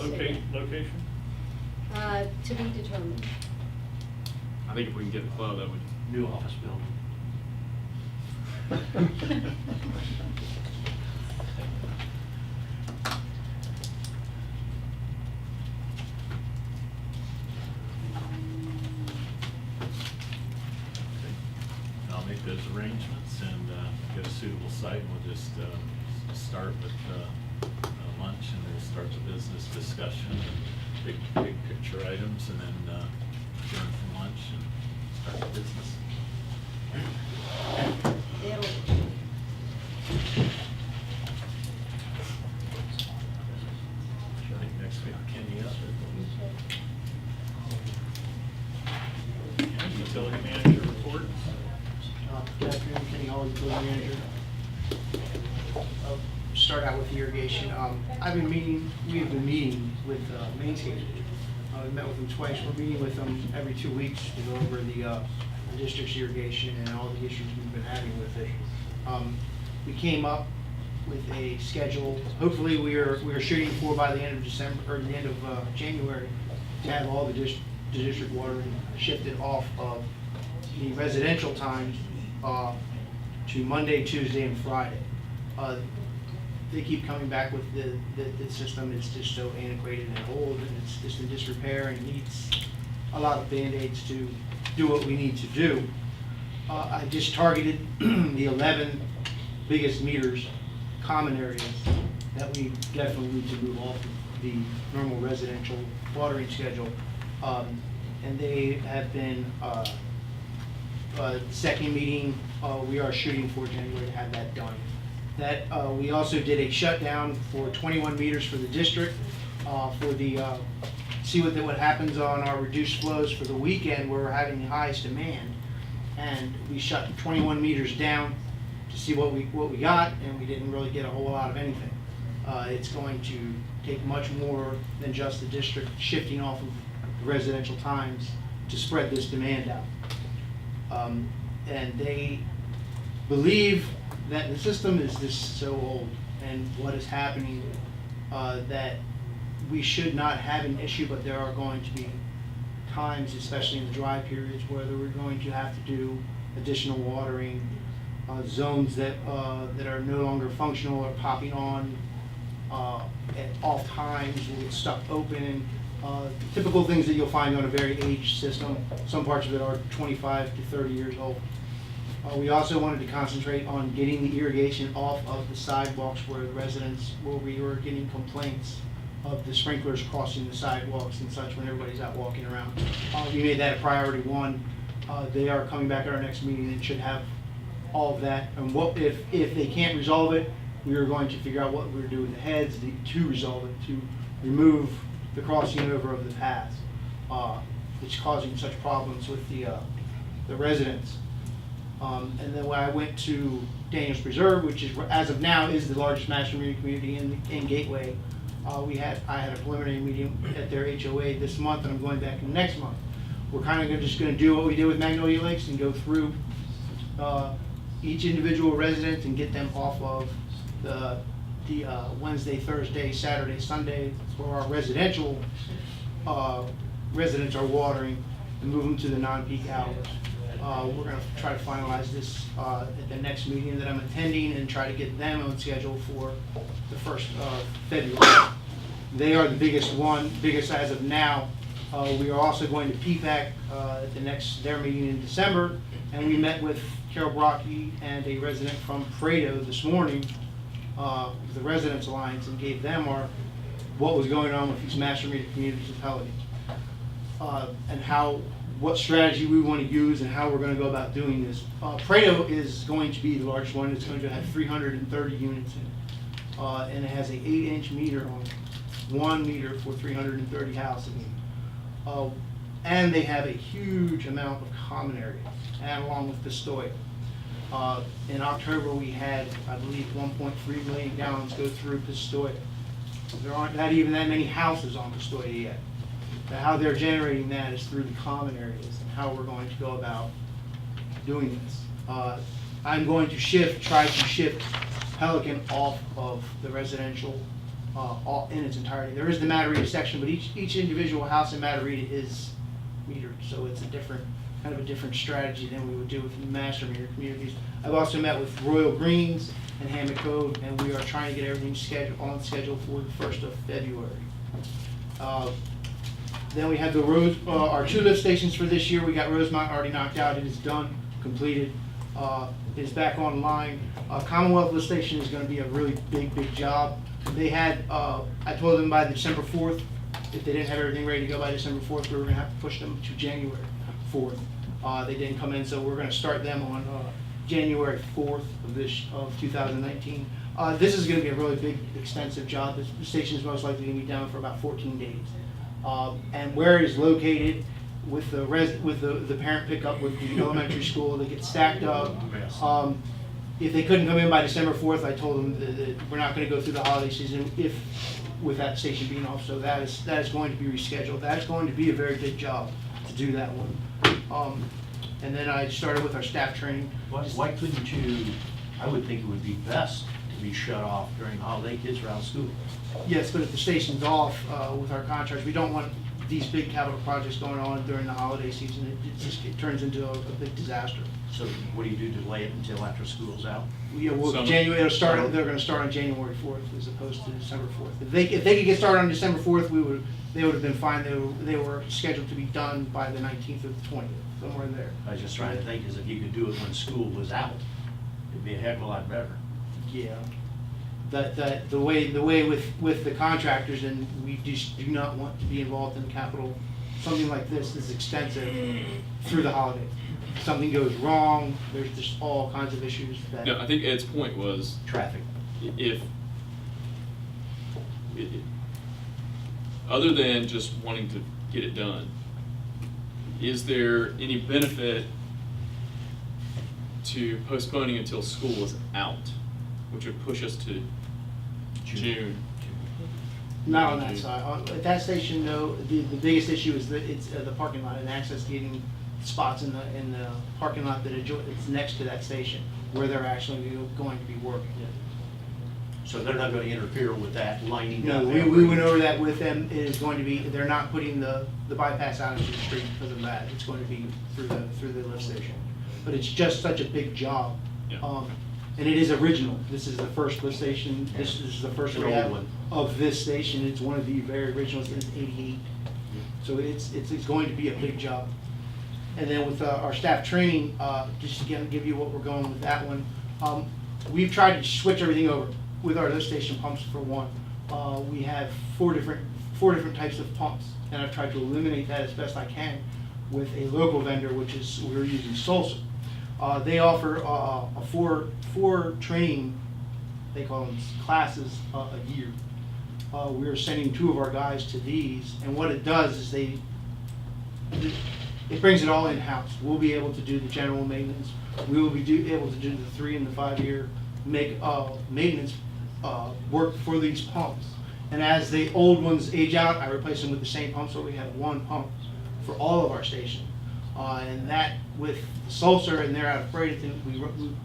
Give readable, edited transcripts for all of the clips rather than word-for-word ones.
Location? To be determined. I think if we can get a club, that would. New office building. I'll make those arrangements and get a suitable site, and we'll just start with lunch, and we'll start the business discussion and big picture items, and then adjourn from lunch and start the business. It'll, I think next week, Kenny up. Utility manager report. Good afternoon, Kenny Hall, utility manager. Start out with the irrigation. we have been meeting with Mainscape. We met with them twice. We're meeting with them every 2 weeks to go over the district's irrigation and all the issues we've been having with it. We came up with a schedule. Hopefully, we are shooting for by the end of December or the end of January to have all the district watering shifted off of the residential times to Monday, Tuesday, and Friday. They keep coming back with the system is just so antiquated and old, and it's just in disrepair and needs a lot of Band-Aids to do what we need to do. I just targeted the 11 biggest meters, common areas, that we definitely need to move off of the normal residential watering schedule. And they have been, second meeting, we are shooting for January to have that done. That we also did a shutdown for 21 meters for the district for the see what happens on our reduced flows for the weekend where we're having the highest demand, and we shut 21 meters down to see what we got, and we didn't really get a whole lot of anything. It's going to take much more than just the district shifting off of the residential times to spread this demand out. And they believe that the system is just so old and what is happening that we should not have an issue, but there are going to be times, especially in the dry periods, where we're going to have to do additional watering. Zones that are no longer functional are popping on at off times, will get stuck open. Typical things that you'll find on a very aged system. Some parts of it are 25 to 30 years old. We also wanted to concentrate on getting the irrigation off of the sidewalks where the residents, where we were getting complaints of the sprinklers crossing the sidewalks and such when everybody's out walking around. We made that a priority one. They are coming back at our next meeting and should have all of that. And what if they can't resolve it, we are going to figure out what we're doing with the heads to resolve it, to remove the crossing over of the paths, which is causing such problems with the residents. And then when I went to Daniels Preserve, which is, as of now, is the largest master meeting community in Gateway, I had a preliminary meeting at their HOA this month, and I'm going back next month. We're kind of just going to do what we did with Magnolia Lakes and go through each individual resident and get them off of the Wednesday, Thursday, Saturday, Sunday, where our residential residents are watering, and move them to the non-peak hours. We're going to try to finalize this at the next meeting that I'm attending and try to get them on schedule for the 1st of February. They are the biggest as of now. We are also going to PPAC at their meeting in December, and we met with Carol Brocky and a resident from Pareto this morning, the Residents Alliance, and gave them what was going on with these master meter communities in Pelican, and what strategy we want to use and how we're going to go about doing this. Pareto is going to be the largest one. It's going to have 330 units in it, and it has an 8-inch meter on it, 1 meter for 330 houses. And they have a huge amount of common areas, and along with Pistoia. In October, we had, I believe, 1.3 million gallons go through Pistoia. There aren't not even that many houses on Pistoia yet. How they're generating that is through the common areas, and how we're going to go about doing this. I'm going to try to shift Pelican off of the residential all in its entirety. There is the Matarita section, but each individual house in Matarita is metered, so it's a different, kind of a different strategy than we would do with the master meter communities. I've also met with Royal Greens and Hammond Cove, and we are trying to get everything on schedule for the 1st of February. Then we have our 2 lift stations for this year. We got Rosemont already knocked out. It is done, completed. It is back online. Commonwealth lift station is going to be a really big job. They had, I told them by December 4th, if they didn't have everything ready to go by December 4th, we were going to have to push them to January 4th. They didn't come in, so we're going to start them on January 4th of 2019. This is going to be a really big, extensive job. The station is most likely going to be down for about 14 days. And where it is located, with the parent pickup with the elementary school, they get stacked up. If they couldn't come in by December 4th, I told them that we're not going to go through the holiday season with that station being off. So that is going to be rescheduled. That's going to be a very big job to do that one. And then I started with our staff training. Why couldn't you, I would think it would be best to be shut off during the holiday, kids are out of school. Yes, but if the station's off with our contracts, we don't want these big capital projects going on during the holiday season. It turns into a big disaster. So what do you do, delay it until after school's out? Yeah, well, Summer. They're going to start on January 4th as opposed to December 4th. If they could get started on December 4th, they would have been fine. They were scheduled to be done by the 19th or the 20th, somewhere in there. I was just trying to think, is if you could do it when school was out, it'd be a heck of a lot better. Yeah. The way with the contractors, and we just do not want to be involved in capital, something like this is extensive through the holiday. If something goes wrong, there's just all kinds of issues that. No, I think Ed's point was, Traffic. if, other than just wanting to get it done, is there any benefit to postponing until school is out, which would push us to June? Not on that side. At that station, no, the biggest issue is that it's the parking lot and access getting spots in the parking lot that it's next to that station where they're actually going to be working. So they're not going to interfere with that lining No, up we there? went over that with them. It is going to be, they're not putting the bypass out into the street because of that. It's going to be through the lift station. But it's just such a big job. Yeah. And it is original. This is the first lift station. This is the first An old rehab one. of this station. It's one of the very originals since '88. So it's going to be a big job. And then with our staff training, just to give you what we're going with that one, we've tried to switch everything over with our lift station pumps for one. We have four different types of pumps, and I've tried to eliminate that as best I can with a local vendor, which is we're using Sulzer. They offer a four training, they call them classes, a year. We're sending 2 of our guys to these, and what it does is it brings it all in-house. We'll be able to do the general maintenance. We will be able to do the 3 and the 5 year maintenance work for these pumps. And as the old ones age out, I replace them with the same pump, so we have one pump for all of our stations. And that with Sulzer, and they're out of Bradenton,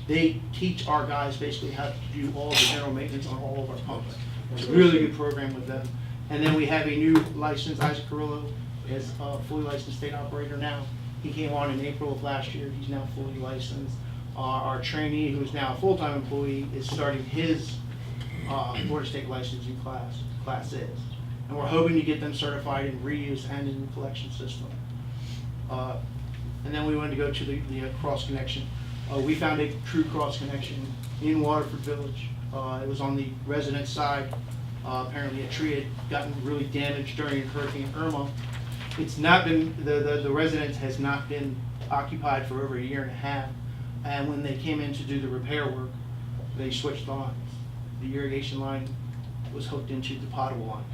they teach our guys basically how to do all the general maintenance on all of our pumps. It's a really good program with them. And then we have a new licensed, Isaac Carrillo is a fully licensed state operator now. He came on in April of last year. He's now fully licensed. Our trainee, who is now a full-time employee, is starting his Florida State licensing class is. And we're hoping to get them certified in reuse and in the collection system. And then we wanted to go to the cross connection. We found a true cross connection in Waterford Village. It was on the resident side. Apparently a tree had gotten really damaged during Hurricane Irma. It's not been, the residence has not been occupied for over 1.5 years. And when they came in to do the repair work, they switched lines. The irrigation line was hooked into the potable line.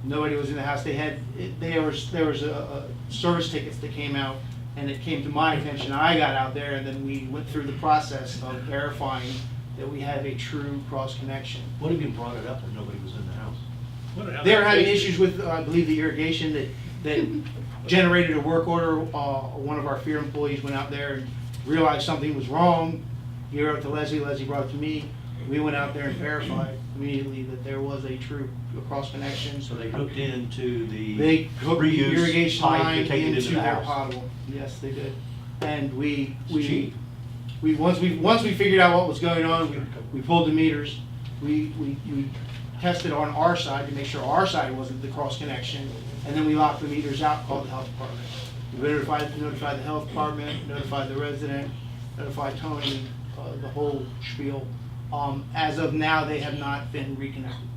Nobody was in the house. There was a service tickets that came out, and it came to my attention. I got out there, and then we went through the process of verifying that we have a true cross connection. What if you brought it up when nobody was in the house? They were having issues with, I believe, the irrigation that generated a work order. One of our FEAR employees went out there and realized something was wrong. He wrote it to Leslie. Leslie brought it to me. We went out there and verified, immediately that there was a true cross connection. So they hooked into the They hooked the reuse irrigation pipe line to take it into into the their house. potable. Yes, they did. And we cheap. once we figured out what was going on, we pulled the meters. We tested on our side to make sure our side wasn't the cross connection, and then we locked the meters out, called the health department. We notified the health department, notified the resident, notified Tony, the whole spiel. As of now, they have not been reconnected.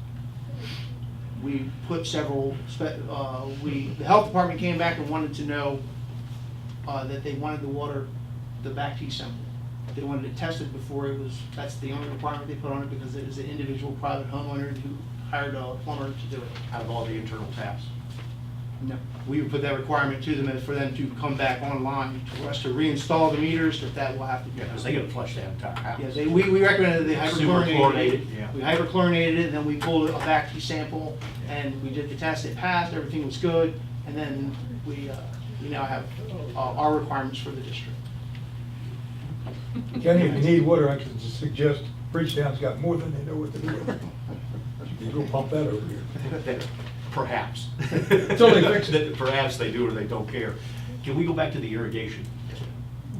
We put several, the health department came back and wanted to know that they wanted the water, the back T sample. They wanted it tested before it was, that's the only requirement they put on it, because it is an individual private homeowner who hired a plumber to do it. Out of all the internal taps. No, we would put that requirement to them as for them to come back online, for us to reinstall the meters, that will have to be. Yeah, because they gotta flush that entire house. Yeah, we recommended they Super hyperchlorinated chlorinated, it. yeah. We hyperchlorinated it, and then we pulled a back T sample, and we did the test, it passed, everything was good, and then we now have our requirements for the district. Kenny, if you need water, I can suggest Bridgetown's got more than they know what to do with. You go pump that over here. Perhaps. Until they fix it. Perhaps they do or they don't care. Can we go back to the irrigation?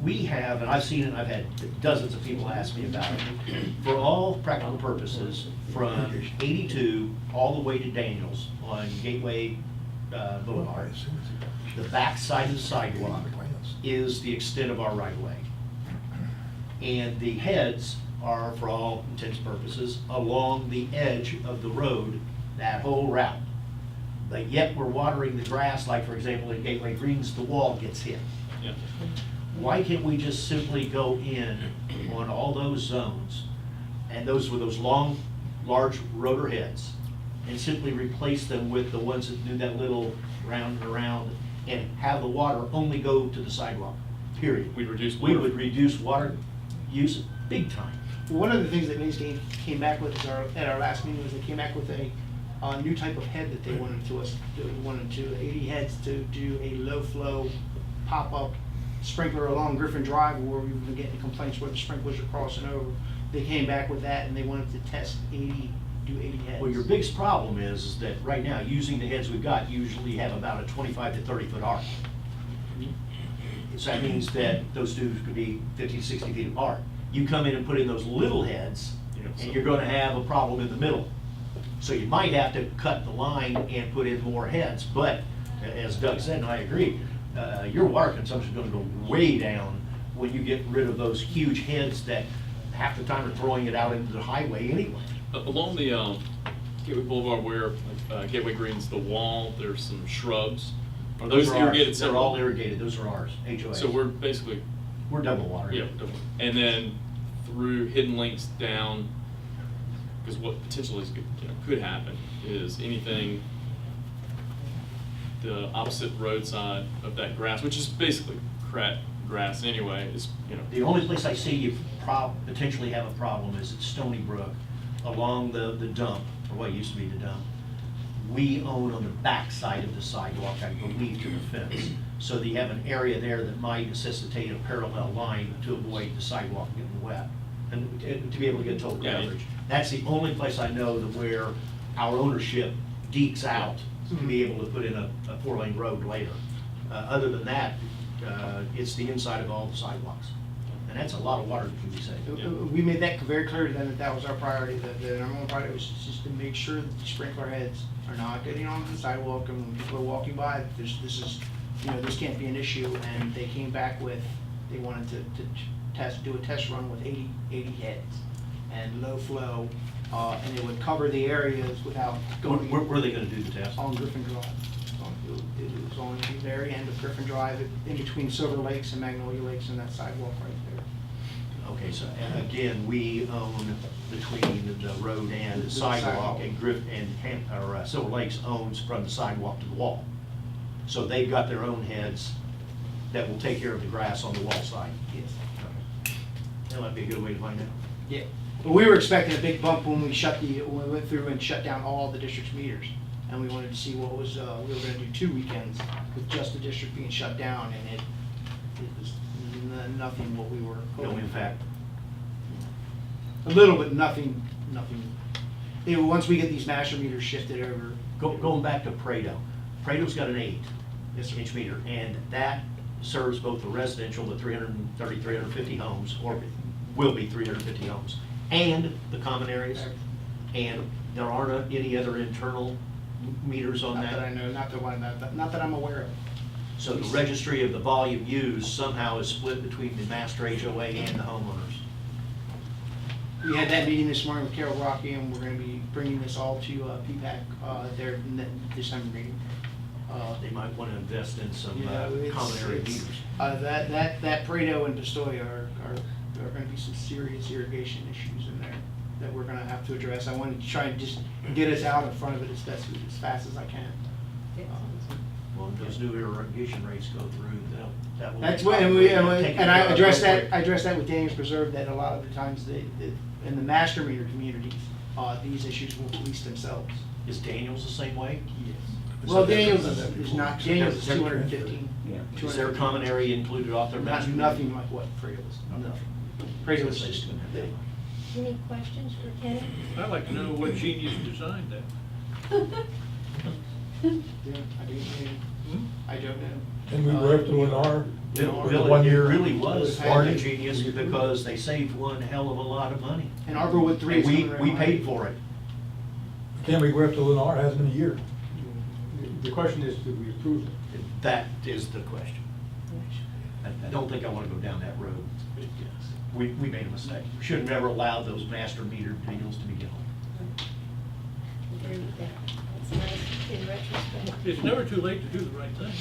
We have, and I've seen it, I've had dozens of people ask me about it. For all practical purposes, from 82 all the way to Daniels on Gateway Boulevard, the back side of the sidewalk is the extent of our right of way. And the heads are, for all intents and purposes, along the edge of the road, that whole route. But yet we're watering the grass, like for example in Gateway Greens, the wall gets hit. Yeah. Why can't we just simply go in on all those zones, and those with those long, large rotor heads, and simply replace them with the ones that do that little round and around, and have the water only go to the sidewalk, period? We'd reduce We water. would reduce water use big time. One of the things that Main State came back with at our last meeting was they came back with a new type of head that they wanted to 80 heads to do a low flow pop-up sprinkler along Griffin Drive, where we've been getting complaints where the sprinklers are crossing over. They came back with that, and they wanted to test 80 heads. Well, your biggest problem is that right now, using the heads we've got, usually have about a 25 to 30 foot arc. So that means that those tubes could be 50, 60 feet apart. You come in and put in those little heads, and you're gonna have a problem in the middle. So you might have to cut the line and put in more heads, but as Doug said, and I agree, your water consumption is gonna go way down when you get rid of those huge heads that half the time are throwing it out into the highway anyway. Along the Gateway Boulevard where Gateway Greens, the wall, there's some shrubs. Are those are irrigated ours. They're separately? all irrigated, those are ours, HOAs. So we're basically, We're double water. yeah, definitely. And then through hidden links down, because what potentially is, could happen is anything the opposite roadside of that grass, which is basically cracked grass anyway, is, The only place I see you potentially have a problem is at Stony Brook, along the dump, or what used to be the dump. We own on the back side of the sidewalk, I believe, to the fence. So that you have an area there that might necessitate a parallel line to avoid the sidewalk getting wet, and to be able to get total Yeah. coverage. That's the only place I know that where our ownership dekes out to be able to put in a 4-lane road later. Other than that, it's the inside of all the sidewalks. And that's a lot of water that can be saved. Yeah. We made that very clear to them that was our priority, that the number one priority was just to make sure that the sprinkler heads are not getting onto the sidewalk, and when people are walking by, this is, this can't be an issue. And they came back with, they wanted to do a test run with 80 heads and low flow, and it would cover the areas without going. Where are they gonna do the test? On Griffin Drive. It was on the very end of Griffin Drive, in between Silver Lakes and Magnolia Lakes, and that sidewalk right there. Okay, so and again, we own between the road and the The sidewalk, sidewalk. and Silver Lakes owns from the sidewalk to the wall. So they've got their own heads that will take care of the grass on the wall side. Yes. That might be a good way to find out. Yeah. But we were expecting a big bump when we went through and shut down all the district's meters. And we wanted to see what was, we were gonna do 2 weekends with just the district being shut down, and it was nothing what we were No hoping. impact. A little, but nothing once we get these master meters shifted over. Going back to Prado, Prado's got an 8-inch meter, and that serves both the residential, the 330, 350 homes, or will be 350 homes, and the common areas, and there aren't any other internal meters on Not that I that. know, not that I'm aware of. So the registry of the volume used somehow is split between the master HOA and the homeowners. We had that meeting this morning with Carol Rocky, and we're gonna be bringing this all to PPAC, their December meeting. They might want to invest in some It's- common area it's- meters. That Prado and Pistoia are gonna be some serious irrigation issues in there that we're gonna have to address. I wanted to try and just get us out in front of it as fast as I can. Well, if those new irrigation rates go through, that will. That's what, and Take I care of addressed real quick. that, with Daniels Preserve, that a lot of the times, in the master meter communities, these issues will police themselves. Is Daniels the same way? Well, So Daniels that's- is not, Daniels is They're- 215. Is there a common area included off their master? Nothing like what Prado is, nothing. Prado is just, Any questions for Kenny? I'd like to know what genius designed that. yeah, I don't know. And we were up to Lennar, Bill, the 1 year. it really was Had part to. of genius because they saved one hell of a lot of money. And Arborwood 3 is And coming right we behind. paid for it. Can we go up to Lennar? Hasn't been a year. The question is, did we approve it? That is the question. I don't think I want to go down that road. We made a mistake. We should have never allowed those master meter deals to begin with. Agree with that. That's nice in retrospect. It's never too late to do the right thing.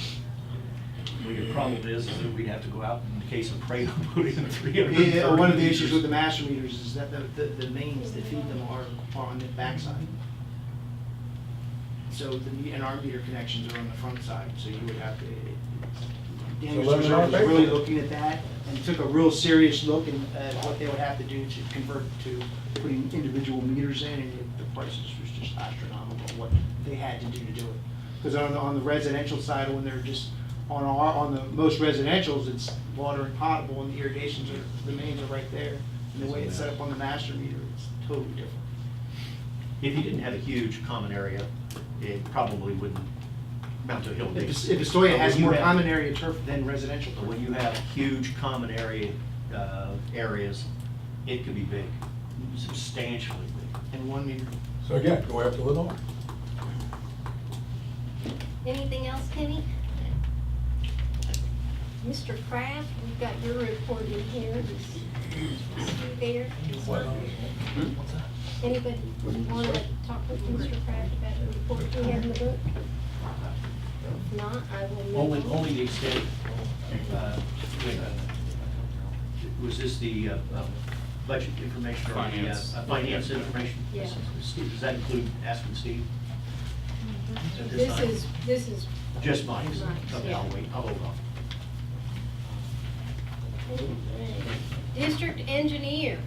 The problem is that we'd have to go out in the case of Prado, put in 330. Yeah, one of the issues with the master meters is that the mains that feed them are on the backside. So and our meter connections are on the front side, so you would have to, Daniels So let Reserve was them really pay for it. looking at that and took a real serious look at what they would have to do to convert to putting individual meters in, and the prices was just astronomical, what they had to do to do it. Because on the residential side, when they're just, on the most residentials, it's water and potable, and the irrigations are, the mains are right there. And the way it's set up on the master meter, it's totally different. If you didn't have a huge common area, it probably wouldn't amount to a hill. If Pistoia has But when more you have- common area turf than residential But turf. when you have huge common area, areas, it could be big, substantially big. And 1 meter. So again, go up to Lennar. Anything else, Kenny? Mr. Kraft, we've got your report in here. Is he there? Anybody want to talk with Mr. Kraft about the report we have in the book? If not, I will move on. Only the extent, wait a minute. Was this the budget information or the Finance. finance information? Yeah. Steve, does that include asking Steve? At this time? This is. Just mine? Mike's, Okay, yeah. I'll wait, I'll hold off. District engineer.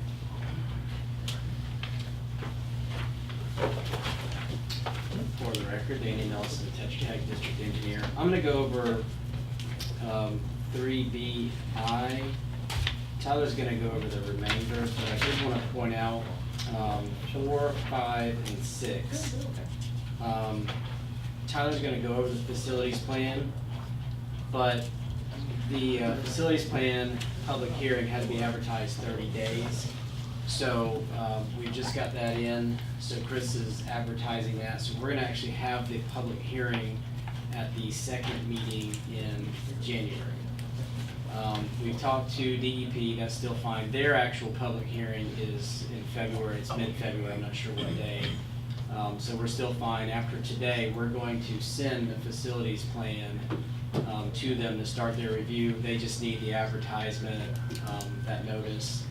For the record, Danny Nelson, Tetra Tech District Engineer. I'm gonna go over 3BI. Tyler's gonna go over the remainder, but I did wanna point out 4, 5, and 6. Tyler's gonna go over the facilities plan, but the facilities plan public hearing had to be advertised 30 days. So we just got that in, so Chris is advertising that. So we're gonna actually have the public hearing at the second meeting in January. We talked to DEP, that's still fine. Their actual public hearing is in February, it's mid-February, I'm not sure what day. So we're still fine. After today, we're going to send the facilities plan to them to start their review. They just need the advertisement, that notice,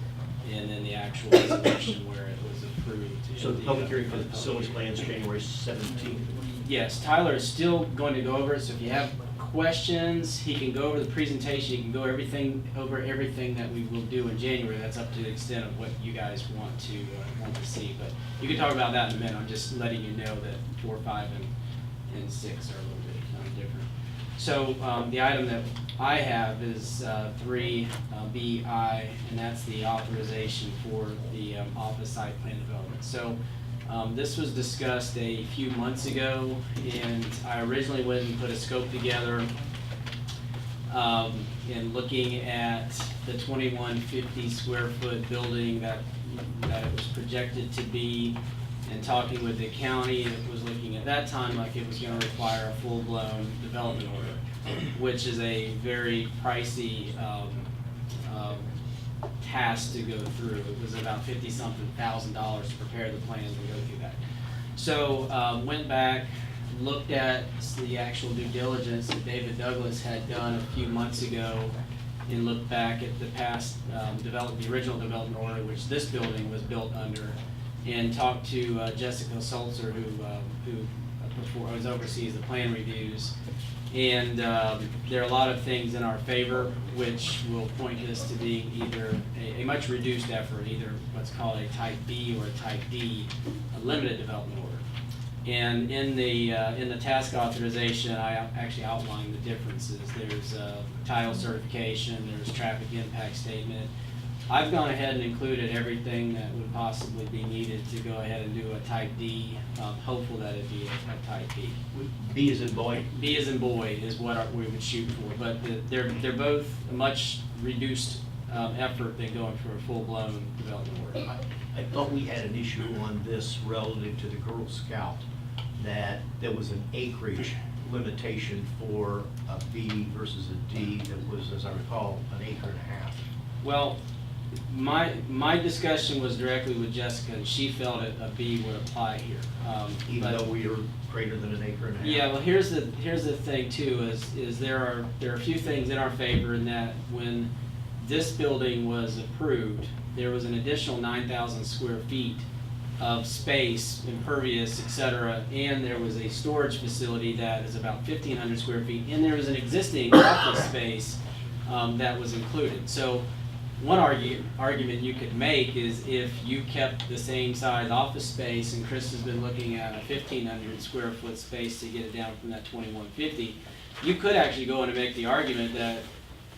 and then the actual resolution where it was approved. So in the public hearing for the public facilities hearing. plans, January 17th. Yes, Tyler is still going to go over it, so if you have questions, he can go over the presentation, he can go over everything that we will do in January. That's up to the extent of what you guys want to see, but you can talk about that in a minute. I'm just letting you know that 4, 5, and 6 are a little bit different. So the item that I have is 3BI, and that's the authorization for the office site plan development. So This was discussed a few months ago, and I originally went and put a scope together in looking at the 2150 square foot building that it was projected to be, and talking with the county, it was looking at that time like it was gonna require a full-blown development order, which is a very pricey task to go through. It was about $50-something thousand to prepare the plans and go through that. So went back, looked at the actual due diligence that David Douglas had done a few months ago, and looked back at the past the original development order, which this building was built under, and talked to Jessica Sulzer, who oversees the plan reviews. And there are a lot of things in our favor, which will point this to being either a much reduced effort, either what's called a type B or a type D, a limited development order. And in the task authorization, I actually outlined the differences. There's title certification, there's traffic impact statement. I've gone ahead and included everything that would possibly be needed to go ahead and do a type D. Hopeful that it'd be a type B. B as in boy? B as in boy is what we would shoot for, but they're both a much reduced effort than going for a full-blown development order. I thought we had an issue on this relative to the Girl Scout, that there was an acreage limitation for a B versus a D that was, as I recall, an acre and a half. Well, my discussion was directly with Jessica, and she felt a B would apply here. Even But- though we are greater than an acre and a half? Yeah, well, here's the thing too, is there are a few things in our favor in that when this building was approved, there was an additional 9,000 square feet of space, impervious, et cetera, and there was a storage facility that is about 1,500 square feet, and there was an existing office space that was included. So one argument you could make is if you kept the same size office space, and Chris has been looking at a 1,500 square foot space to get it down from that 2,150, you could actually go in and make the argument that,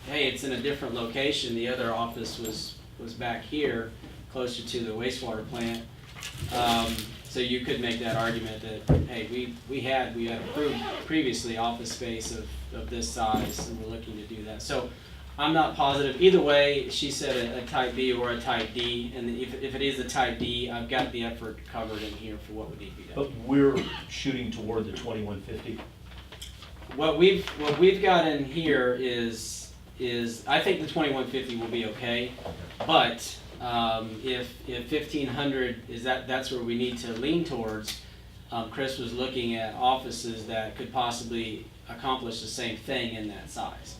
hey, it's in a different location. The other office was back here, closer to the wastewater plant. So you could make that argument that, hey, we had approved previously office space of this size, and we're looking to do that. So I'm not positive. Either way, she said a type B or a type D, and if it is a type D, I've got the effort covered in here for what would need to be done. But we're shooting toward the 2150. What we've got in here is I think the 2150 will be okay, but if 1500 is that's where we need to lean towards. Chris was looking at offices that could possibly accomplish the same thing in that size.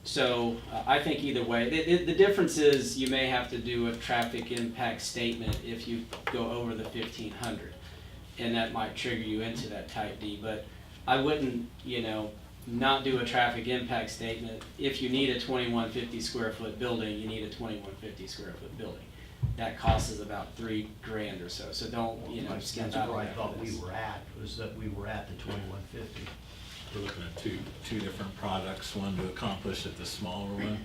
So I think either way, the difference is you may have to do a traffic impact statement if you go over the 1500, and that might trigger you into that type D. But I wouldn't, not do a traffic impact statement. If you need a 2150 square foot building, you need a 2150 square foot building. That costs us about $3,000 or so. So don't, skimp That's out where on I that thought for we this. were at, was that we were at the 2150. We're looking at two different products, one to accomplish at the smaller one.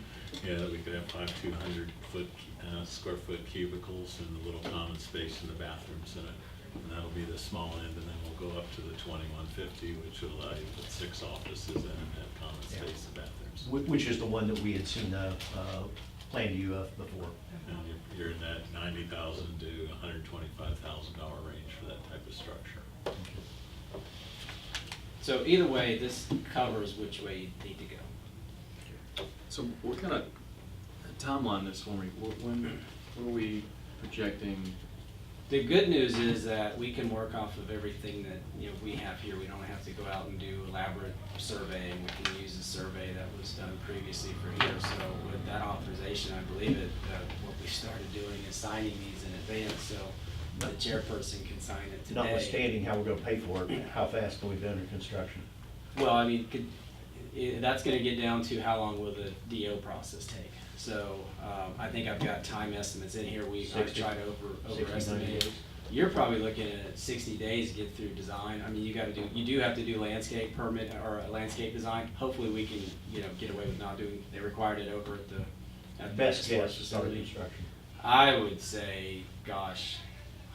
Yeah, that we could have 200 square foot cubicles and a little common space in the bathrooms in it. And that'll be the small end, and then we'll go up to the 2150, which will allow you to put 6 offices in and have common space and bathrooms. Which is the one that we had seen planned to you before. And you're in that $90,000 to $125,000 range for that type of structure. So either way, this covers which way you need to go. So what kind of timeline this for me? When are we projecting? The good news is that we can work off of everything that we have here. We don't have to go out and do elaborate surveying. We can use the survey that was done previously for here. So with that authorization, I believe what we started doing is signing these in advance, so the chairperson can sign it today. Notwithstanding how we're going to pay for it, how fast can we be under construction? Well, I mean, that's going to get down to how long will the DO process take. So I think I've got time estimates in here. I've tried to overestimate. You're probably looking at 60 days to get through design. I mean, you do have to do landscape permit or a landscape design. Hopefully, we can get away with not doing. They required it over at the Best storage guess, start facility. construction. I would say, gosh,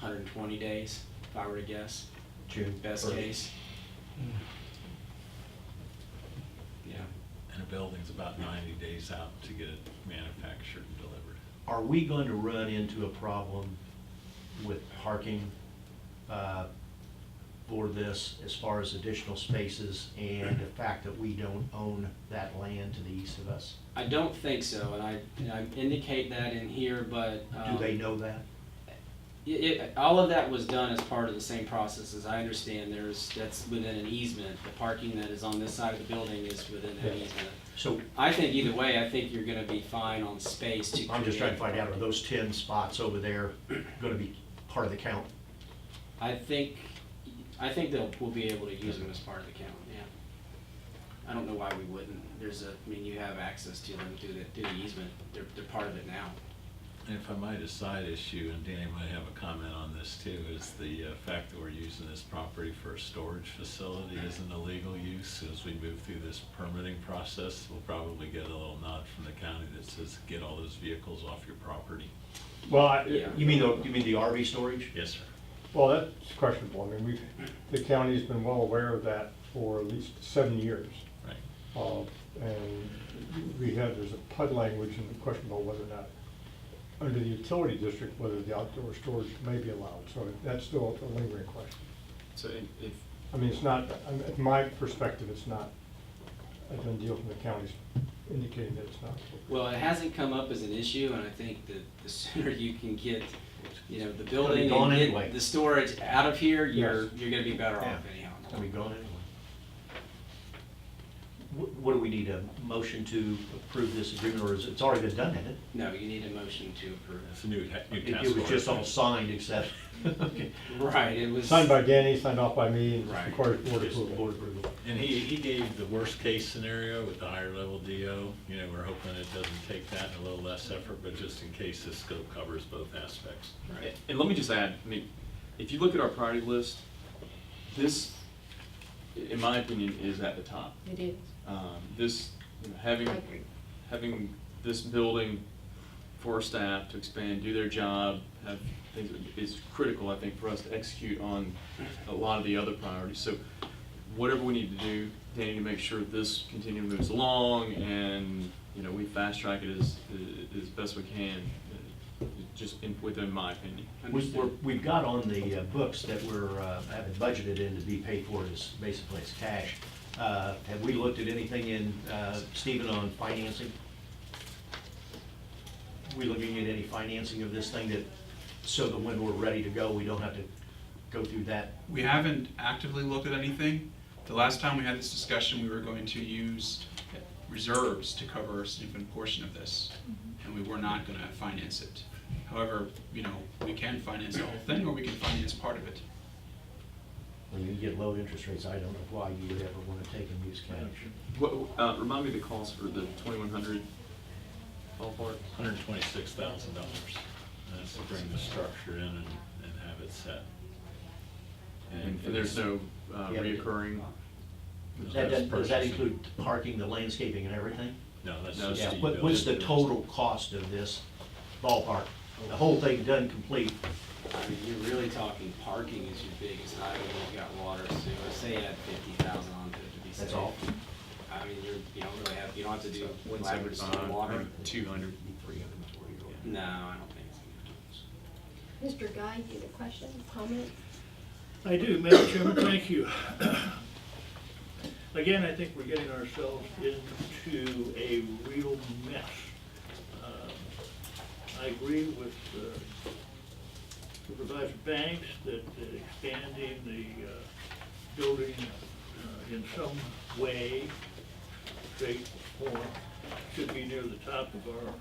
120 days. if I were to guess, June best 1st. case. Yeah. And a building's about 90 days out to get it manufactured and delivered. Are we going to run into a problem with parking for this as far as additional spaces and the fact that we don't own that land to the east of us? I don't think so, and I indicate that in here, but. Do they know that? All of that was done as part of the same process, as I understand. That's within an easement. The parking that is on this side of the building is within that easement. So I think either way, I think you're gonna be fine on space to. I'm just trying to create find out, are those 10 spots over there going to be part of the count? I think we'll be able to use them as part of the count, yeah. I don't know why we wouldn't. You have access to them through the easement. They're part of it now. And if I might, a side issue, and Danny might have a comment on this too, is the fact that we're using this property for a storage facility is an illegal use. As we move through this permitting process, we'll probably get a little nod from the county that says, get all those vehicles off your property. Well, Yeah. You mean the RV storage? Yes, sir. well, that's questionable. I mean, the county's been well aware of that for at least 7 years. Right. And there's a PUD language in the question about whether or not, under the utility district, whether the outdoor storage may be allowed. So that's still a lingering question. So if, I mean, it's not, from my perspective, it's not a done deal from the county's indicating that it's not. Well, it hasn't come up as an issue, and I think that the sooner you can get, the Gonna be building gone and anyway. get the storage out of here, you're Yes. gonna be better Yeah. off anyhow. Are we going anyway? What do we need, a motion to approve this agreement, or is it's already been done, hasn't it? No, you need a motion to approve It's a new It task was force. just all signed except, okay. it. Right, it was. Signed by Danny, signed off by me, and just Right. requires board Just approval. board approval. And he gave the worst case scenario with the higher level DO. We're hoping it doesn't take that and a little less effort, but just in case this scope covers both aspects. Right. and let me just add, if you look at our priority list, this, in my opinion, is at the top. It is. This, I agree. having this building for our staff to expand, do their job, have things, is critical, I think, for us to execute on a lot of the other priorities. So whatever we need to do, Danny, to make sure this continually moves along and, we fast track it as best we can, within my opinion. We've got on the books that we're having budgeted in to be paid for as basically as cash. Have we looked at anything in, Stephen, on financing? We looking at any financing of this thing so that when we're ready to go, we don't have to go through that? We haven't actively looked at anything. The last time we had this discussion, we were going to use reserves to cover a significant portion of this, and we were not gonna finance it. However, we can finance the whole thing, or we can finance part of it. When you get low interest rates, I don't know why you would ever want to take and use cash. Remind me the cost for the 2,100 ballpark? $126,000. That's to bring the structure in and have it set. And there's no Yeah. reoccurring? Does that include parking, the landscaping and everything? No, that's No, just. Yeah, the what's the building. total cost of this ballpark? The whole thing done complete, I mean, you're really talking parking is your biggest item. You've got water, sewer. Say you had 50,000 onto it to be safe. that's all? I mean, you don't have to do elaborate storm water. 200. No, I don't think it's. Mr. Guy, you have a question, comment? I do, Madam Chairman, thank you. Again, I think we're getting ourselves into a real mess. I agree with Supervisor Banks that expanding the building in some way, shape, or form should be near the top of our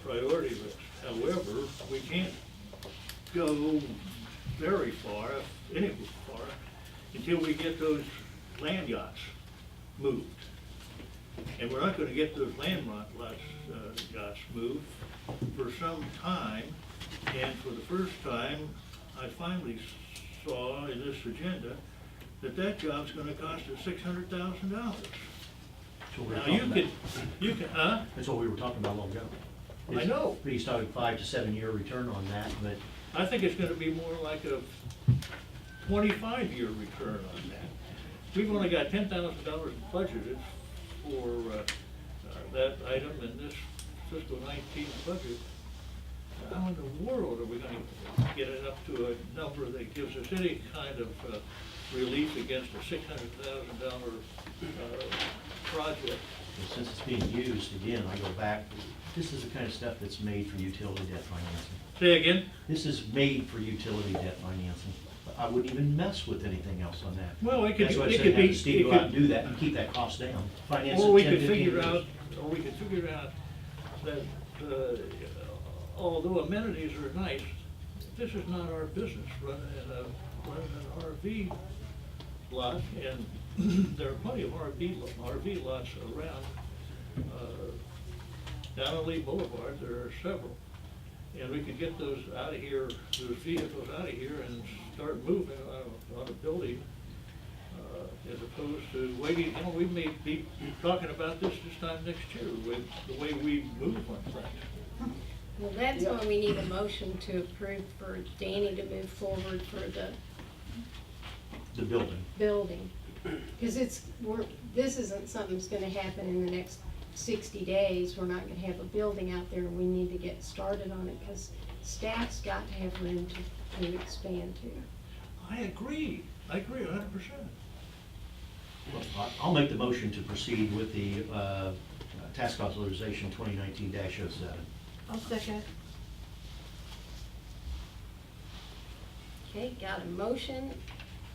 priority list. However, we can't go very far, if any far, until we get those land yachts moved. And we're not gonna get those yachts moved for some time. And for the first time, I finally saw in this agenda that job's gonna cost us $600,000. That's what we were Now, talking about. you can, huh? That's what we were talking about long ago. I know. He's talking 5 to 7 year return on that, but I think it's gonna be more like a 25-year return on that. We've only got $10,000 budgeted for that item in this fiscal 19 budget. How in the world are we gonna get it up to a number that gives us any kind of relief against a $600,000 project? And since it's being used, again, I go back, this is the kind of stuff that's made for utility debt financing. Say again? This is made for utility debt financing. I wouldn't even mess with anything else on that. Well, it could, That's why I it said could have be. Steve it go out and could- do that and keep that cost down. Finance Or it we 10, could 15 figure years. out, that, although amenities are nice, this is not our business, running an RV lot, and there are plenty of RV lots around. Down on Lee Boulevard, there are several. And we could get those out of here, those vehicles out of here and start moving on a building, as opposed to waiting, we may be talking about this time next year with the way we move on things. Well, that's why we need a motion to approve for Danny to move forward for the The building. building. Because this isn't something that's gonna happen in the next 60 days. We're not gonna have a building out there, and we need to get started on it, because staff's got to have room to expand to. I agree 100%. Well, I'll make the motion to proceed with the task authorization 2019-07. I'll second. Okay, got a motion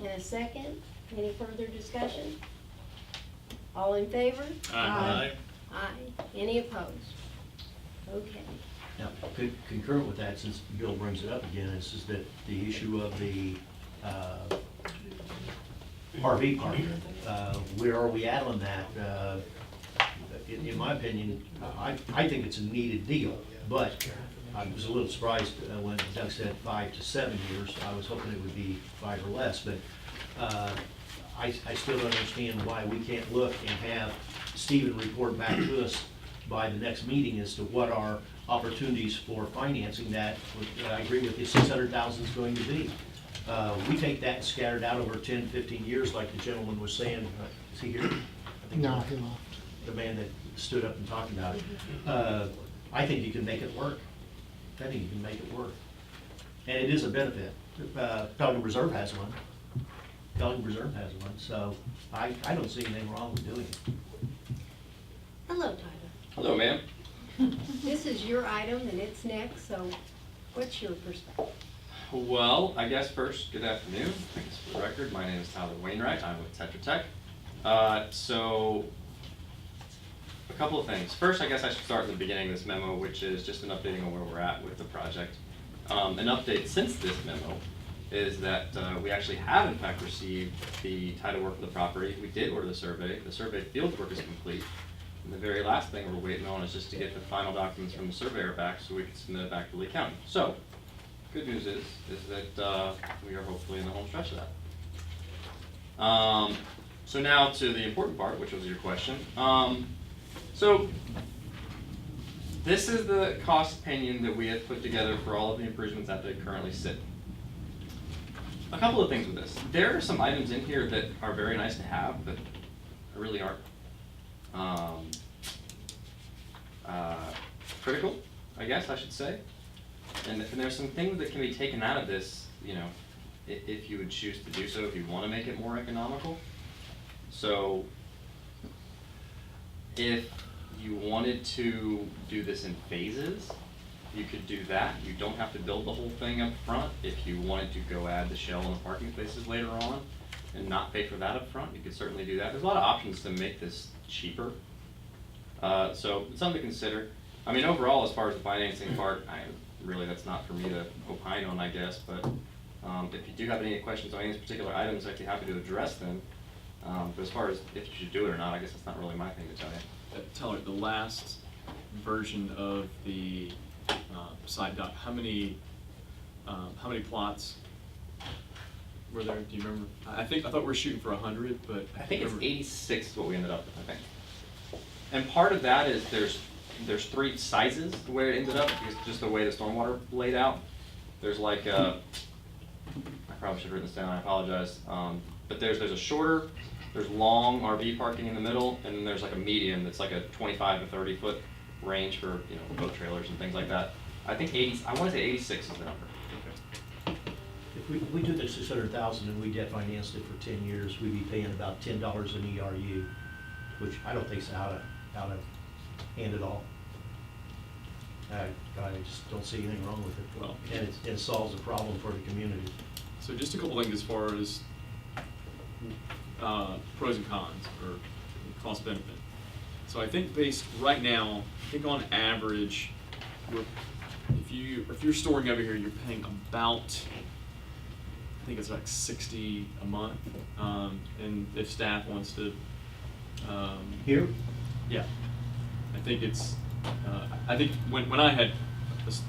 and a second. Any further discussion? All in favor? Aye. Aye. Any opposed? Okay. Now, concurrent with that, since Bill brings it up again, is that the issue of the RV park. Where are we at on that? In my opinion, I think it's a needed deal, but I was a little surprised when Doug said 5 to 7 years. I was hoping it would be 5 or less, but I still don't understand why we can't look and have Stephen report back to us by the next meeting as to what our opportunities for financing that. I agree with you, 600,000 is going to be. We take that and scatter it out over 10, 15 years, like the gentleman was saying. Is he here? I think No, so. he left. The man that stood up and talked about it. I think you can make it work. I think you can make it work. And it is a benefit. Pelican Reserve has one. Pelican Reserve has one, so I don't see anything wrong with doing it. Hello, Tyler. Hello, ma'am. This is your item and it's next, so what's your perspective? Well, I guess first, good afternoon. I guess for the record, my name is Tyler Wainwright. I'm with Tetra Tech. So, a couple of things. First, I guess I should start at the beginning of this memo, which is just an updating on where we're at with the project. An update since this memo is that we actually have in fact received the title work for the property. We did order the survey. The survey field work is complete. And the very last thing we're waiting on is just to get the final documents from the surveyor back so we can submit it back to Lee County. So, good news is that we are hopefully in the home stretch of that. So now to the important part, which was your question. So this is the cost opinion that we have put together for all of the improvements that they currently sit. A couple of things with this. There are some items in here that are very nice to have, but really aren't critical, I guess I should say. And there's some things that can be taken out of this, you know, if you would choose to do so, if you want to make it more economical. So if you wanted to do this in phases, you could do that. You don't have to build the whole thing up front. If you wanted to go add the shell and the parking spaces later on and not pay for that up front, you could certainly do that. There's a lot of options to make this cheaper. So it's something to consider. I mean, overall, as far as the financing part, really that's not for me to opine on, I guess, but if you do have any questions on any particular items, I'd be happy to address them. But as far as if you should do it or not, I guess that's not really my thing to tell you. Tyler, the last version of the side dock, how many plots were there? Do you remember? I thought we were shooting for 100, but I think it's remember. 86 is what we ended up with, I think. And part of that is there's 3 sizes the way it ended up, because just the way the stormwater laid out. there's like a, I probably should have written this down, I apologize. But there's a shorter, there's long RV parking in the middle, and then there's like a medium that's like a 25 to 30 foot range for, you know, boat trailers and things like that. I think 80, I want to say 86 is the number. If we took the 600,000 and we debt financed it for 10 years, we'd be paying about $10 an ERU, which I don't think is out of hand at all. I just don't see anything wrong with it. Well- And it solves a problem for the community. So just a couple things as far as pros and cons, or cost benefit. So I think based right now, I think on average, if you're storing over here, you're paying about, I think it's like 60 a month. And if staff wants to, Here? yeah, I think it's, I think when I had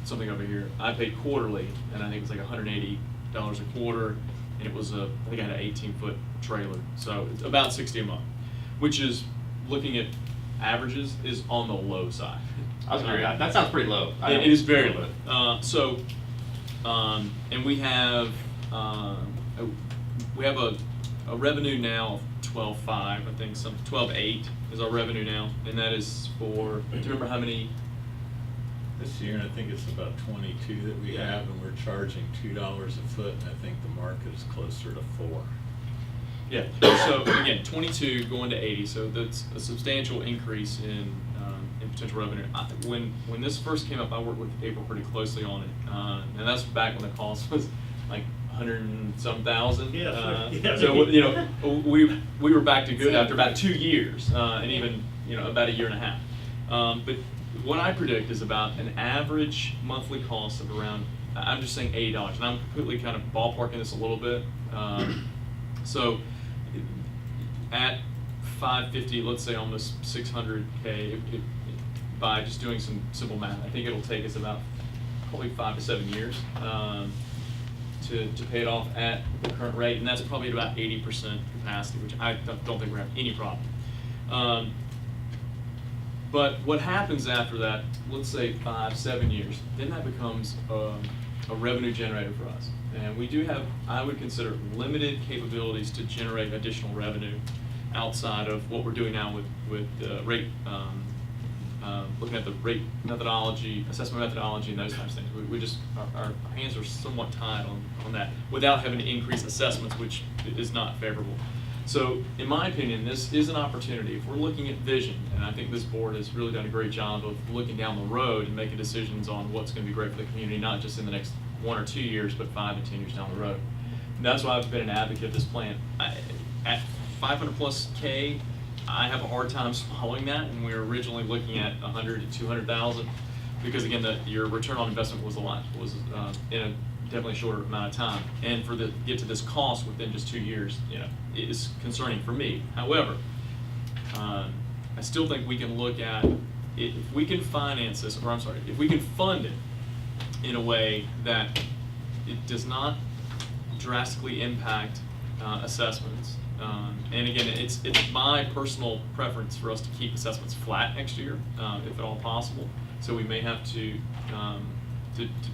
something over here, I paid quarterly, and I think it was like $180 a quarter, and it was I think I had an 18-foot trailer, so it's about 60 a month, which is, looking at averages, is on the low side. I was agree. That sounds pretty low. It is very low. And we have a revenue now of 12.5, I think 12.8 is our revenue now, and that is for, do you remember how many? This year, I think it's about 22 that we have, and we're charging $2 a foot, and I think the market is closer to 4. Yeah, so again, 22 going to 80, so that's a substantial increase in potential revenue. When this first came up, I worked with April pretty closely on it, and that's back when the cost was like 100 and some thousand. Yeah. So you know, we were back to good after about 2 years, and even, you know, about a year and a half. But what I predict is about an average monthly cost of around, I'm just saying $80, and I'm completely kind of ballparking this a little bit. So at 550, let's say almost 600K, by just doing some simple math, I think it'll take us about probably 5 to 7 years to pay it off at the current rate, and that's probably at about 80% capacity, which I don't think we're having any problem. But what happens after that, let's say 5, 7 years, then that becomes a revenue generator for us. And we do have, I would consider, limited capabilities to generate additional revenue outside of what we're doing now with rate, looking at the rate methodology, assessment methodology, and those types of things. We just, our hands are somewhat tied on that without having to increase assessments, which is not favorable. So, in my opinion, this is an opportunity. If we're looking at vision, and I think this board has really done a great job of looking down the road and making decisions on what's going to be great for the community, not just in the next 1 or 2 years, but 5 and 10 years down the road. And that's why I've been an advocate of this plan. At 500 plus K, I have a hard time swallowing that, and we were originally looking at 100 to 200,000, because again, your return on investment was in a definitely shorter amount of time, and get to this cost within just 2 years, you know, it is concerning for me. However, I still think we can look at it, if we can finance this, or I'm sorry, if we can fund it in a way that it does not drastically impact assessments. And again, it's my personal preference for us to keep assessments flat next year, if at all possible. So we may have to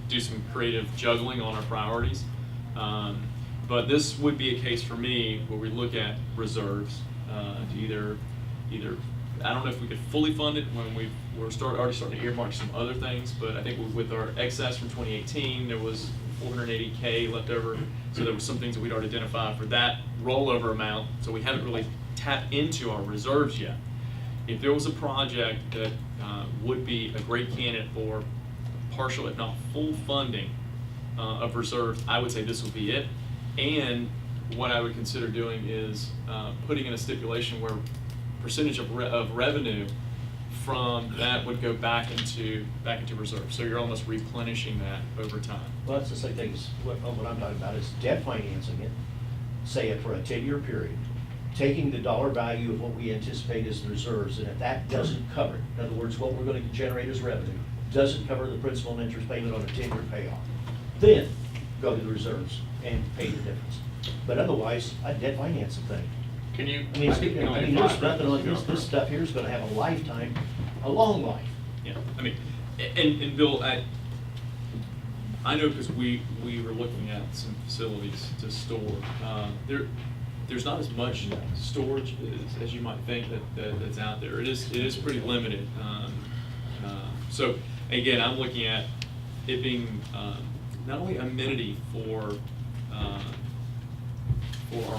do some creative juggling on our priorities. But this would be a case for me where we look at reserves to either, I don't know if we could fully fund it when we're already starting to earmark some other things, but I think with our excess from 2018, there was 480K left over, so there were some things that we'd already identified for that rollover amount, so we haven't really tapped into our reserves yet. If there was a project that would be a great candidate for partial, if not full funding of reserves, I would say this would be it. And what I would consider doing is putting in a stipulation where percentage of revenue from that would go back into reserve. So you're almost replenishing that over time. Well, that's the same thing as what I'm talking about, is debt financing it, say it for a 10-year period, taking the dollar value of what we anticipate as the reserves, and if that doesn't cover it, in other words, what we're going to generate as revenue, doesn't cover the principal and interest payment on a 10-year payoff, then go to the reserves and pay the difference. But otherwise, I'd debt finance the thing. Can you? I mean, there's nothing on this stuff here is going to have a lifetime, a long life. Yeah, I mean, and Bill, I know because we were looking at some facilities to store. There's not as much storage as you might think that's out there. It is pretty limited. So again, I'm looking at it being not only amenity for our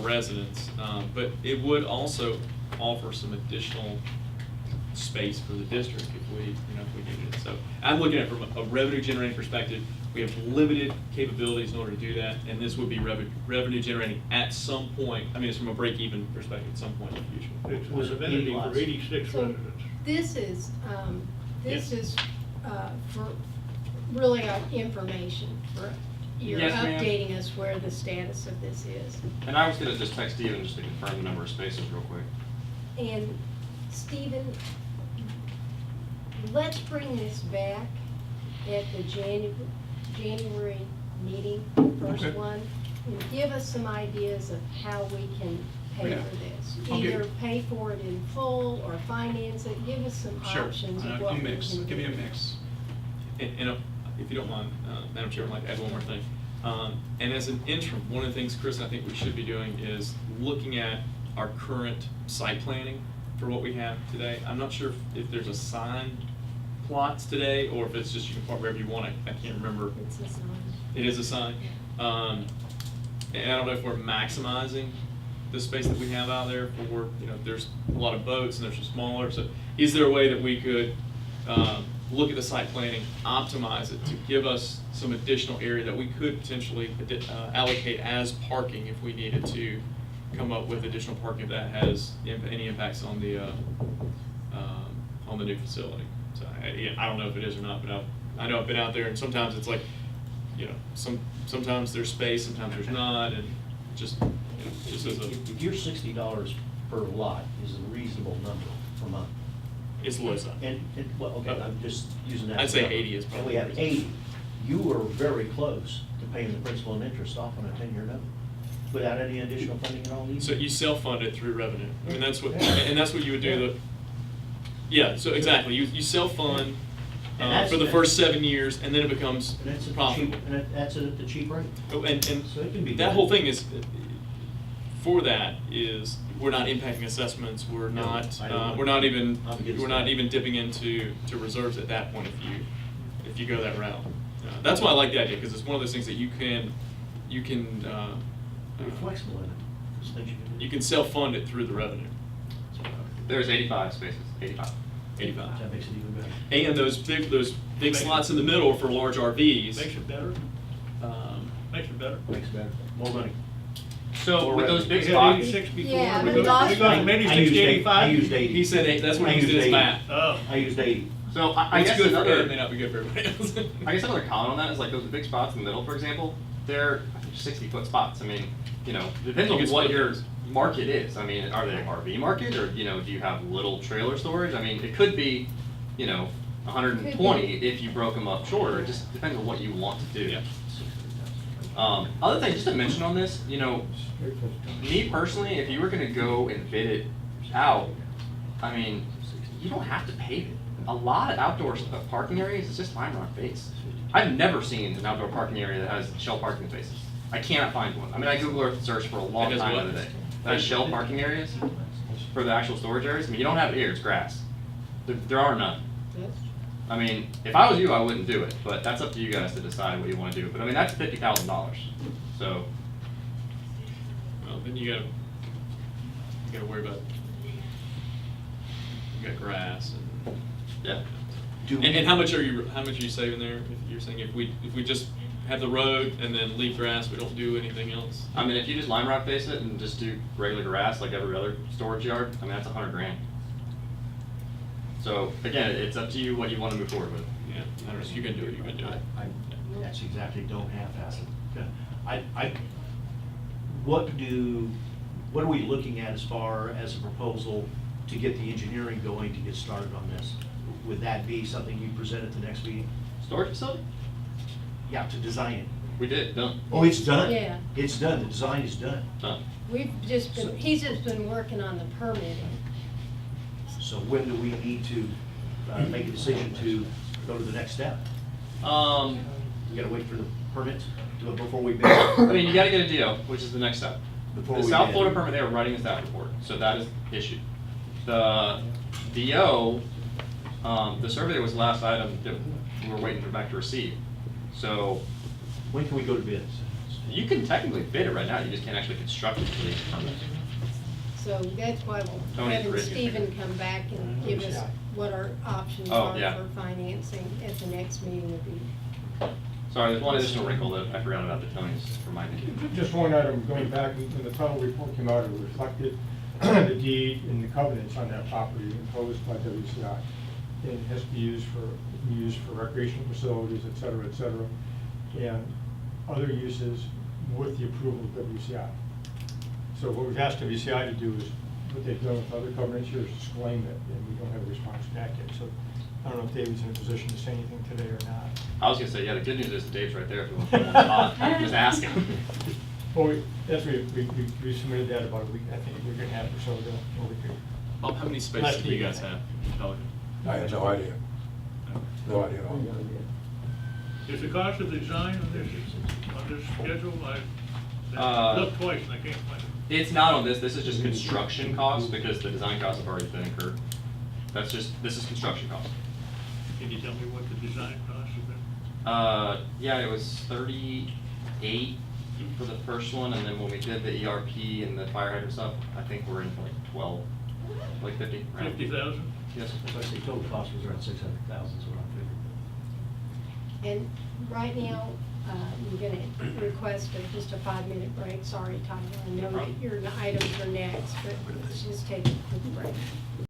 residents, but it would also offer some additional space for the district if we needed it. So I'm looking at it from a revenue generating perspective. We have limited capabilities in order to do that, and this would be revenue generating at some point. I mean, it's from a break even perspective at some point in the future. It's Was an it amenity 80 for lots? 86 So residents. this is for really our information, for, you're Yes, ma'am. updating us where the status of this is. And I was gonna just text Steven just to confirm the number of spaces real quick. And Stephen, let's bring this back at the January meeting, first Okay. one, and give us some ideas of how we can pay Yeah. for this. Okay. Either pay for it in full or finance it, give us some Sure, options of what a we can mix, do. give me a mix. And if you don't mind, Madam Chair, I'd like to add one more thing. And as an interim, one of the things, Chris, I think we should be doing is looking at our current site planning for what we have today. I'm not sure if there's assigned plots today, or if it's just you can park wherever you want. I can't remember. It's a sign. It is assigned. And I don't know if we're maximizing the space that we have out there for, there's a lot of boats and there's some smaller. So is there a way that we could look at the site planning, optimize it to give us some additional area that we could potentially allocate as parking if we needed to come up with additional parking if that has any impacts on the new facility. So I don't know if it is or not, but I know I've been out there and sometimes it's like, sometimes there's space, sometimes there's not, and just as a, If your $60 per lot is a reasonable number per month, it's low side. and, well, okay, I'm just using that. I'd say as a- 80 is And probably we have 80, you are very close to paying the principal and interest off on a 10-year note, without any additional funding at all. So you self-fund it through revenue. I mean, that's what, and that's what you would do. Yeah, so exactly. You self-fund And that's- for the first 7 years, and then it becomes And that's at the cheap, profitable. and that's at the cheap rate. Oh, and So it can be that done. whole thing is, for that is, we're not impacting assessments. We're No, not, I don't we're not even, I'm against we're not that. even dipping into reserves at that point if you go that route. That's why I like the idea, because it's one of those things that you can You're flexible in it. There's things you can do. you can self-fund it through the revenue. There's 85 spaces, 85. 85. That makes it even better. And those big slots in the middle are for large RVs. Makes it better, makes it better. Makes it better. More money. So with those big We had spots, 86 before, Yeah, we but got last from I 86 used to 80. 85. I used 80. He said that's what I he used did his 80. math. Oh, I used 80. so I It's guess good for him, another, may not be good for everybody else. I guess another comment on that is like those big spots in the middle, for example, they're 60-foot spots. I mean, depends You on can what split your those. market is. I mean, are they RV market or, do you have little trailer storage? I mean, it could be, 120 if you broke them up shorter. It just depends on what you want to do. Yeah. Other thing, just to mention on this, me personally, if you were gonna go and bid it out, I mean, you don't have to pave it. A lot of outdoor parking areas is just lime rock base. I've never seen an outdoor parking area that has shell parking spaces. I cannot find one. I mean, I Google Earth search for a long It has time the what? other day. That has shell parking areas for the actual storage areas. I mean, you don't have it here, it's grass. There are none. I mean, if I was you, I wouldn't do it, but that's up to you guys to decide what you wanna do. But I mean, that's $50,000, so. Well, then you gotta worry about, you got grass and. Yeah. And how much are you saving there? If you're saying if we just have the road and then leave grass, we don't do anything else? I mean, if you just lime rock base it and just do regular grass like every other storage yard, I mean, that's $100,000. So again, it's up to you what you want to move forward with. Yeah, I don't know, you can do it, you can do it. That's exactly, don't half-ass it. What are we looking at as far as a proposal to get the engineering going to get started on this? Would that be something you present at the next meeting? Storage facility? Yeah, to design it. We did, done. Oh, it's done? Yeah. It's done, the design is done. Done. He's just been working on the permitting. So when do we need to make a decision to go to the next step? We gotta wait for the permits before we bid. I mean, you gotta get a DO, which is the next step. Before The we South bid. Florida permit, they are writing a staff report, so that is issued. The DO, the survey was the last item that we were waiting for back to receive. So When can we go to bids? you can technically bid it right now, you just can't actually construct it until you get the permit. So that's why we're Tony's having written it. Stephen come back and give us what our options Oh, are yeah. for financing at the next meeting would be. Sorry, there's one additional wrinkle that I forgot about that Tony's reminded me. Just one item, going back, when the title report came out, it reflected the deed and the covenants on that property imposed by WCI. And it has to be used for recreational facilities, et cetera, and other uses with the approval of WCI. So what we've asked WCI to do is, what they've done with other covenants here is disclaim it, and we don't have a response back yet. So I don't know if David's in a position to say anything today or not. I was gonna say, yeah, the good news is Dave's right there if you want to put him on the spot, just ask him. Well, we submitted that about a week, I think a week and a half or so ago, or a week ago. Bob, how many Last spaces do you meeting, I guys think. have? Pelican? I have no idea. No idea at all. Is the cost of design on this schedule? Uh, I looked twice and I can't find it. It's not on this is just construction costs, because the design costs have already been incurred. This is construction costs. Can you tell me what the design costs have been? Yeah, it was 38 for the first one, and then when we did the ERP and the fire hydrant stuff, I think we're in for like 12, like 50. around. 50,000? Yes. So I say total cost was around 600,000 is what I'm figuring. And right now, I'm gonna request just a 5-minute break. Sorry, Tyler, I know that your items are next, but let's just take a quick break.